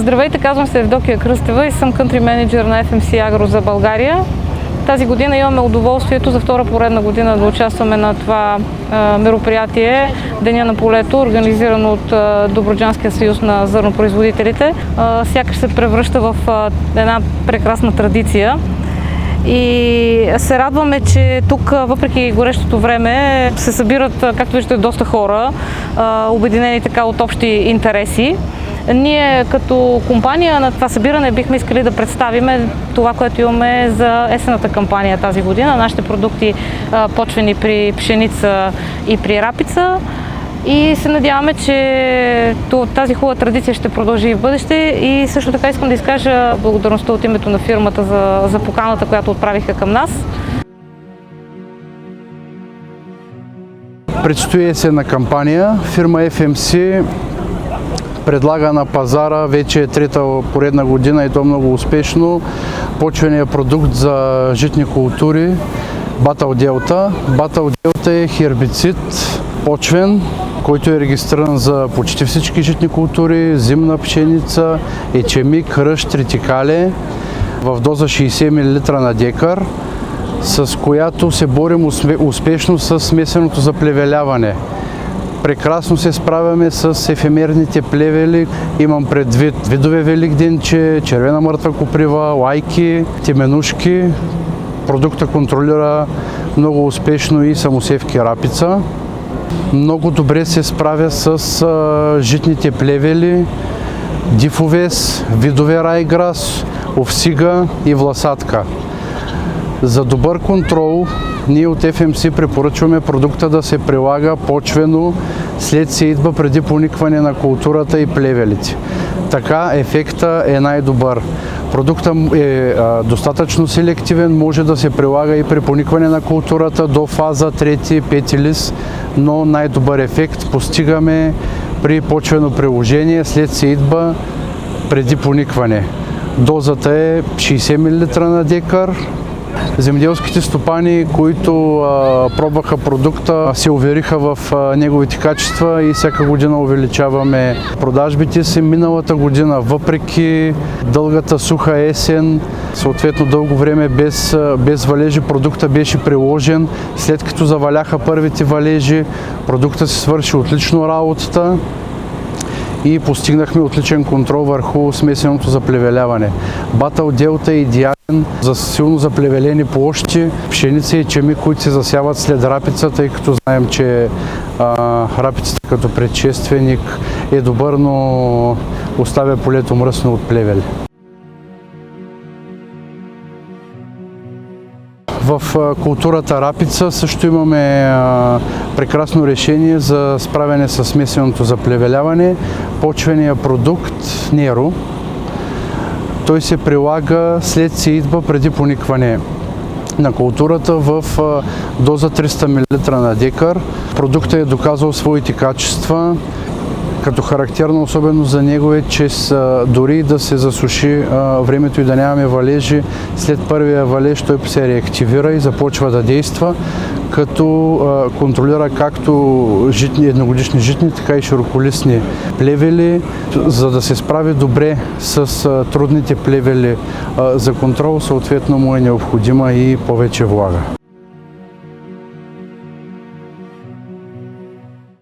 Здравейте, казвам се Евдокия Кръстева и съм кънтри менеджер на FMC Agro за България. Тази година имаме удоволствието за втора поредна година да участваме на това мероприятие Деня на полето, организирано от Добруджанския съюз на зърнопроизводителите. Сякаш се превръща в една прекрасна традиция. И се радваме, че тук, въпреки горещото време, се събират, както виждате, доста хора, обединени така от общи интереси. Ние като компания на това събиране бихме искали да представим това, което имаме за есенната кампания тази година. Нашите продукти почвени при пшеница и при рапица. И се надяваме, че тази хубава традиция ще продължи и в бъдеще. И също така искам да изкажа благодарността от името на фирмата за поканата, която отправиха към нас. Предстои есенна кампания. Фирма FMC предлага на пазара вече трета поредна година и то много успешно почвения продукт за житни култури Battle Delta. Battle Delta е хербицид почвен, който е регистриран за почти всички житни култури, зимна пшеница, ечемик, ръж, тритикале в доза 60 мл на декар, с която се борим успешно с смесеното заплевеляване. Прекрасно се справяме с ефемерните плевели. Имам предвид видове великденче, червена мъртва коприва, лайки, теменушки. Продукта контролира много успешно и самосевки рапица. Много добре се справя с житните плевели, дифовес, видове райграс, овсига и власатка. За добър контрол ние от FMC препоръчваме продукта да се прилага почвено след сеитба преди поникване на културата и плевелите. Така ефекта е най-добър. Продуктът е достатъчно селективен, може да се прилага и при поникване на културата до фаза 3-5 лист, но най-добър ефект постигаме при почвено приложение след сеитба преди поникване. Дозата е 60 мл на декар. Земеделските стопани, които пробваха продукта, се увериха в неговите качества и всяка година увеличаваме продажбите си. Миналата година, въпреки дългата суха есен, съответно дълго време без валежи, продукта беше приложен. След като заваляха първите валежи, продукта се свърши отлично работата и постигнахме отличен контрол върху смесеното заплевеляване. Battle Delta е идеален за силно заплевелени площи, пшеница и ечемик, които се засяват след рапица, тъй като знаем, че рапицата като предшественик е добър, но оставя полето мръсно от плевели. В културата рапица също имаме прекрасно решение за справяне с смесеното заплевеляване. Почвения продукт Неро. Той се прилага след сеитба преди поникване на културата в доза 300 мл на декар. Продуктът е доказал своите качества. Като характерна особеност за него е, че дори да се засуши времето и да нямаме валежи, след първия валеж той се реактивира и започва да действа, като контролира както едногодишни житни, така и широколистни плевели, за да се справи добре с трудните плевели за контрол, съответно му е необходима и повече влага.